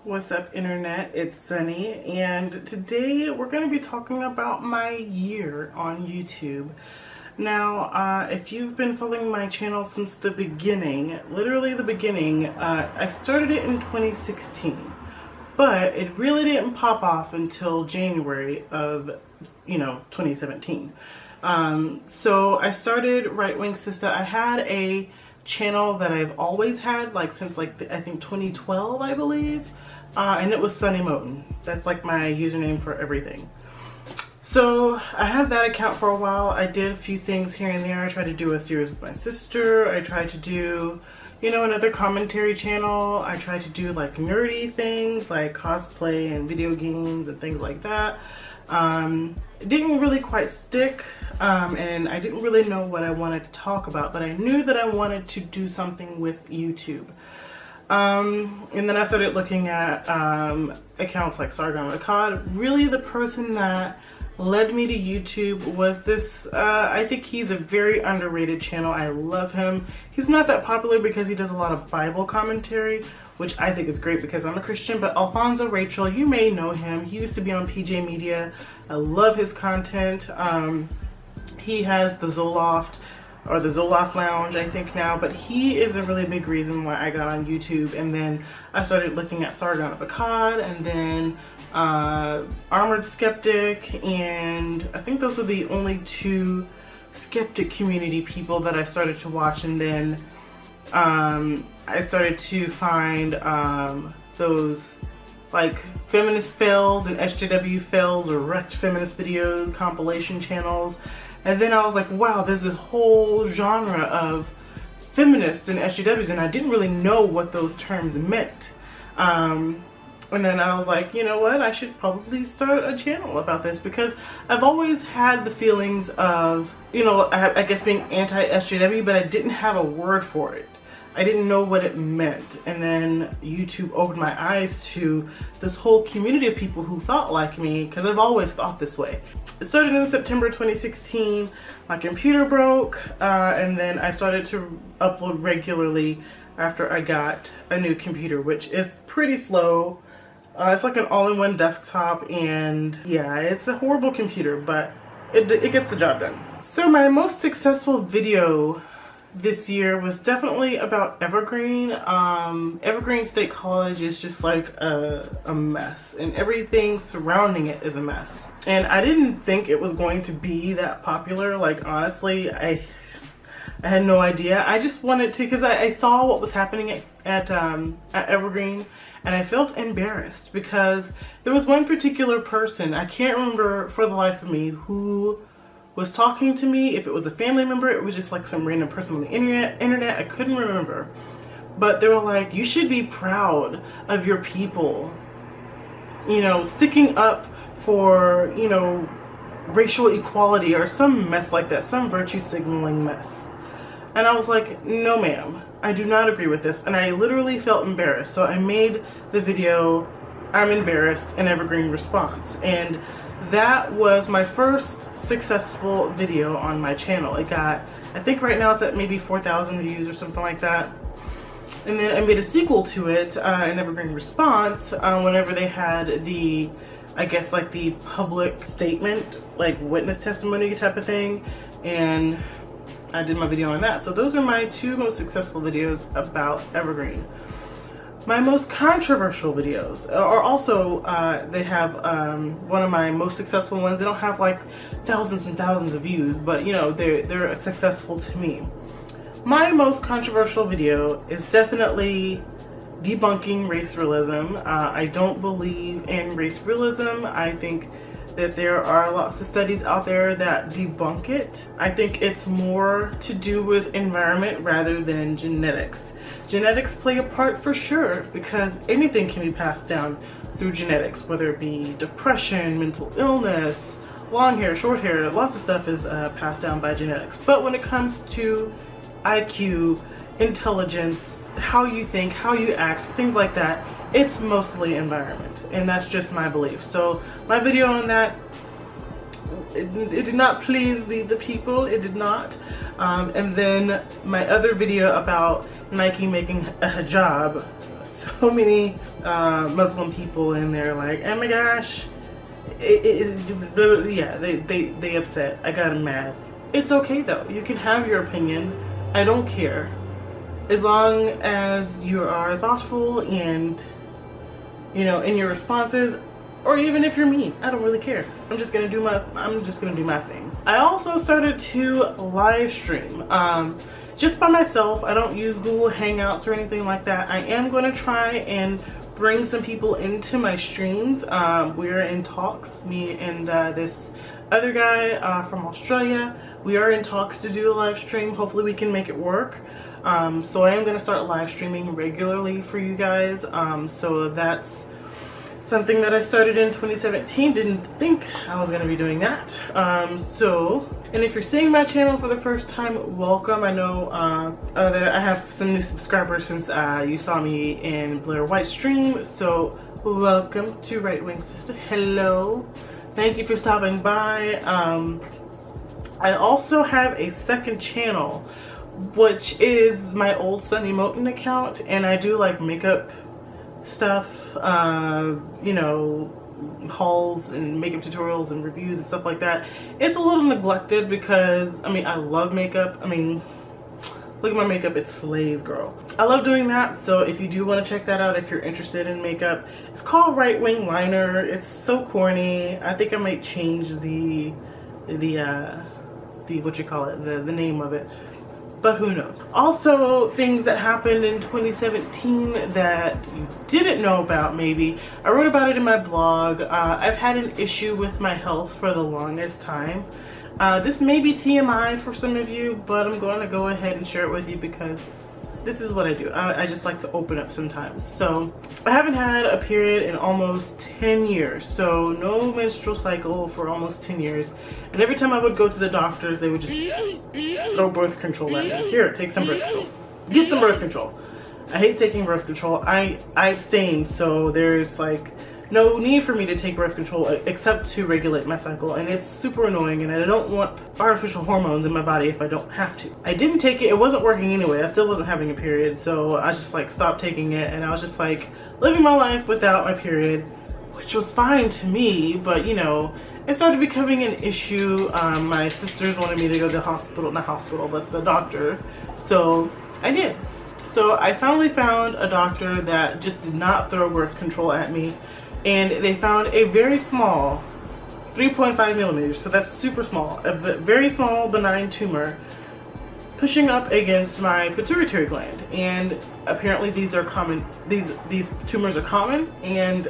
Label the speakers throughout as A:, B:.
A: What's up, internet? It's Sunny, and today we're going to be talking about my year on YouTube. Now, if you've been following my channel since the beginning, literally the beginning, I started it in 2016, but it really didn't pop off until January of, 2017. So I started Right Wing Sister. I had a channel that I've always had, like since I think 2012, I believe, and it was Sunny Moten. That's like my username for everything. So I had that account for a while. I did a few things here and there. I tried to do a series with my sister. I tried to do, another commentary channel. I tried to do like nerdy things like cosplay and video games and things like that. It didn't really quite stick, and I didn't really know what I wanted to talk about, but I knew that I wanted to do something with YouTube. And then I started looking at accounts like Sargon Akkad. Really, the person that led me to YouTube was this, I think he's a very underrated channel. I love him. He's not that popular because he does a lot of Bible commentary, which I think is great because I'm a Christian, but Alfonso Rachel, you may know him. He used to be on PJ Media. I love his content. He has the Zoloft, or the Zoloft Lounge, I think now, but he is a really big reason why I got on YouTube. And then I started looking at Sargon of Akkad, and then Armored Skeptic, and I think those were the only two skeptic community people that I started to watch. And then I started to find those like feminist fails and SJW fails or wrecked feminist videos compilation channels. And then I was like, wow, there's this whole genre of feminists and SJWs, and I didn't really know what those terms meant. And then I was like, you know what, I should probably start a channel about this, because I've always had the feelings of, I guess being anti-SJW, but I didn't have a word for it. I didn't know what it meant. And then YouTube opened my eyes to this whole community of people who thought like me, because I've always thought this way. It started in September 2016. My computer broke, and then I started to upload regularly after I got a new computer, which is pretty slow. It's like an all-in-one desktop, and yeah, it's a horrible computer, but it gets the job done. So my most successful video this year was definitely about Evergreen. Evergreen State College is just like a mess, and everything surrounding it is a mess. And I didn't think it was going to be that popular. Like, honestly, I had no idea. I just wanted to, because I saw what was happening at Evergreen, and I felt embarrassed because there was one particular person, I can't remember for the life of me, who was talking to me. If it was a family member, it was just like some random person on the internet, I couldn't remember. But they were like, you should be proud of your people, sticking up for, racial equality or some mess like that, some virtue signaling mess. And I was like, no ma'am, I do not agree with this. And I literally felt embarrassed. So I made the video, I'm embarrassed, an Evergreen response. And that was my first successful video on my channel. It got, I think right now it's at maybe 4,000 views or something like that. And then I made a sequel to it, an Evergreen response, whenever they had the, I guess like the public statement, like witness testimony type of thing. And I did my video on that. So those are my two most successful videos about Evergreen. My most controversial videos are also, they have one of my most successful ones. They don't have like thousands and thousands of views, but they're successful to me. My most controversial video is definitely debunking race realism. I don't believe in race realism. I think that there are lots of studies out there that debunk it. I think it's more to do with environment rather than genetics. Genetics play a part for sure, because anything can be passed down through genetics, whether it be depression, mental illness, long hair, short hair, lots of stuff is passed down by genetics. But when it comes to IQ, intelligence, how you think, how you act, things like that, it's mostly environment, and that's just my belief. So my video on that, it did not please the people, it did not. And then my other video about Nike making a hijab, so so many Muslim people in there like, oh my gosh, yeah, they upset. I got them mad. It's okay though. You can have your opinions. I don't care. As long as you are thoughtful and, you know, in your responses, or even if you're mean, I don't really care. I'm just gonna do my thing. I also started to live stream, just by myself. I don't use Google Hangouts or anything like that. I am gonna try and bring some people into my streams. We're in talks, me and this other guy from Australia. We are in talks to do a live stream. Hopefully we can make it work. So I am gonna start live streaming regularly for you guys. So that's something that I started in 2017. Didn't think I was gonna be doing that. And if you're seeing my channel for the first time, welcome. I know that I have some new subscribers since you saw me in Blair White's stream. So welcome to Right Wing Sister. Hello. Thank you for stopping by. I also have a second channel, which is my old Sunny Moten account, and I do like makeup stuff, you know, hauls and makeup tutorials and reviews and stuff like that. It's a little neglected because, I mean, I love makeup. I mean, look at my makeup, it slays, girl. I love doing that, so if you do want to check that out, if you're interested in makeup, it's called Right Wing Liner. It's so corny. I think I might change the what you call it, the name of it. But who knows. Also, things that happened in 2017 that you didn't know about maybe. I wrote about it in my blog. I've had an issue with my health for the longest time. This may be TMI for some of you, but I'm going to go ahead and share it with you because this is what I do. I just like to open up sometimes. So I haven't had a period in almost 10 years. So no menstrual cycle for almost 10 years. And every time I would go to the doctors, they would just throw birth control at me. Here, take some birth control. Get some birth control. I hate taking birth control. I abstain, so there's like no need for me to take birth control except to regulate my cycle, and it's super annoying, and I don't want artificial hormones in my body if I don't have to. I didn't take it. It wasn't working anyway. I still wasn't having a period, so I just like stopped taking it, and I was just like living my life without my period, which was fine to me, but you know, it started becoming an issue. My sisters wanted me to go to the hospital, not hospital, but the doctor, so I did. So I finally found a doctor that just did not throw birth control at me, and they found a very small 3.5 millimeters, so that's super small, a very small benign tumor pushing up against my pituitary gland. And apparently these are common, these tumors are common, and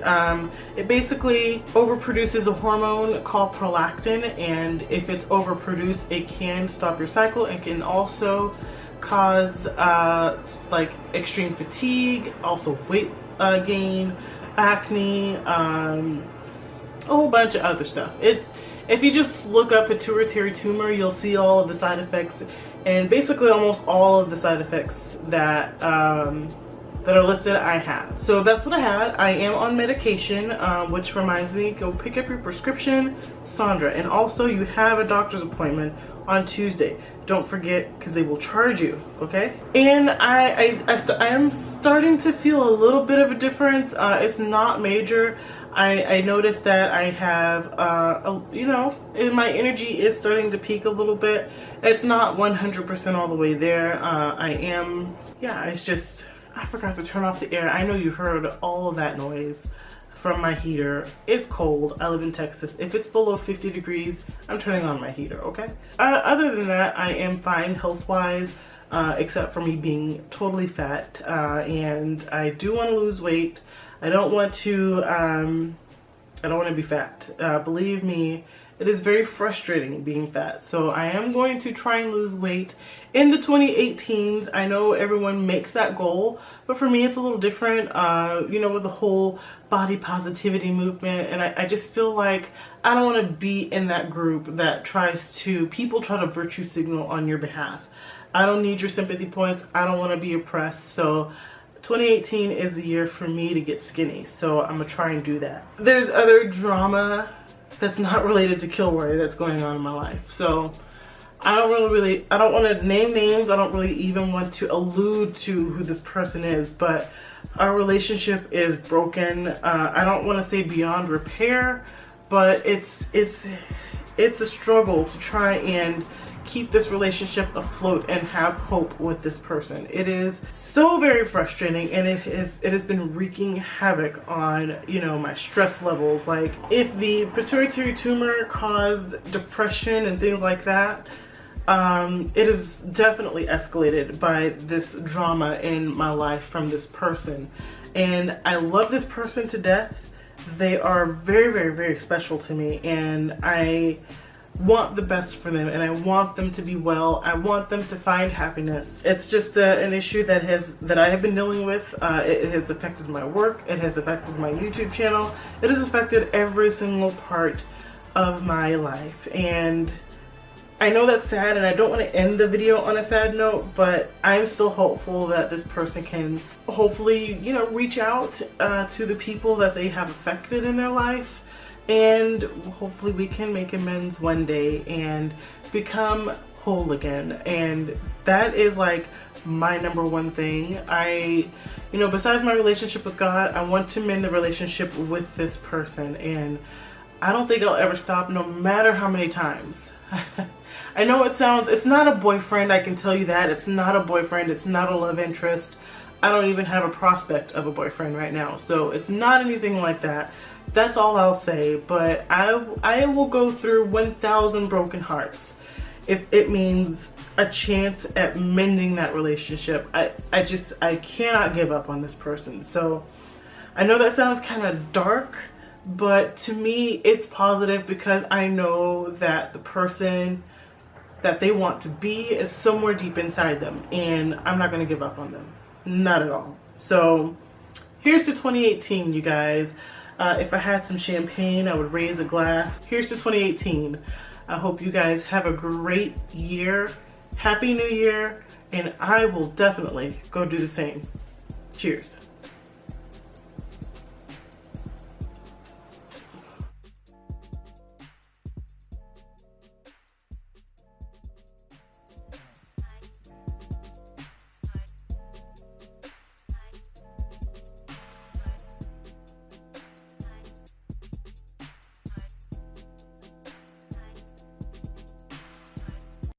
A: it basically overproduces a hormone called prolactin, and if it's overproduced, it can stop your cycle and can also cause like extreme fatigue, also weight gain, acne, a whole bunch of other stuff. If you just look up pituitary tumor, you'll see all of the side effects, and basically almost all of the side effects that that are listed I have. So that's what I had. I am on medication, which reminds me, go pick up your prescription, Sandra, and also you have a doctor's appointment on Tuesday. Don't forget, because they will charge you, okay? And I am starting to feel a little bit of a difference. It's not major. I noticed that I have, you know, my energy is starting to peak a little bit. It's not 100% all the way there. I am, yeah, it's just, I forgot to turn off the air. I know you heard all of that noise from my heater. It's cold. I live in Texas. If it's below 50 degrees, I'm turning on my heater, okay? Other than that, I am fine health-wise, except for me being totally fat, and I do want to lose weight. I don't want to be fat. Believe me, it is very frustrating being fat. So I am going to try and lose weight in the 2018s. I know everyone makes that goal, but for me it's a little different, you know, with the whole body positivity movement. And I just feel like I don't want to be in that group that people try to virtue signal on your behalf. I don't need your sympathy points. I don't want to be oppressed. So 2018 is the year for me to get skinny, so I'm gonna try and do that. There's other drama that's not related to Kilroy that's going on in my life. So I don't want to name names. I don't really even want to allude to who this person is, but our relationship is broken. I don't want to say beyond repair, but it's a struggle to try and keep this relationship afloat and have hope with this person. It is so very frustrating, and it has been wreaking havoc on, you know, my stress levels. Like, if the pituitary tumor caused depression and things like that, it is definitely escalated by this drama in my life from this person. And I love this person to death. They are very, very, very special to me, and I want the best for them, and I want them to be well. I want them to find happiness. It's just an issue that I have been dealing with. It has affected my work. It has affected my YouTube channel. It has affected every single part of my life, and I know that's sad, and I don't want to end the video on a sad note, but I'm still hopeful that this person can hopefully, you know, reach out to the people that they have affected in their life, and hopefully we can make amends one day and become whole again. And that is like my number one thing. You know, besides my relationship with God, I want to mend the relationship with this person, and I don't think I'll ever stop, no matter how many times. I know it's not a boyfriend, I can tell you that. It's not a boyfriend, it's not a love interest. I don't even have a prospect of a boyfriend right now, so it's not anything like that. That's all I'll say, but I will go through 1,000 broken hearts if it means a chance at mending that relationship. I cannot give up on this person. So I know that sounds kind of dark, but to me it's positive, because I know that the person that they want to be is somewhere deep inside them, and I'm not going to give up on them. Not at all. So here's to 2018, you guys. If I had some champagne, I would raise a glass. Here's to 2018. I hope you guys have a great year. Happy New Year, and I will definitely go do the same. Cheers.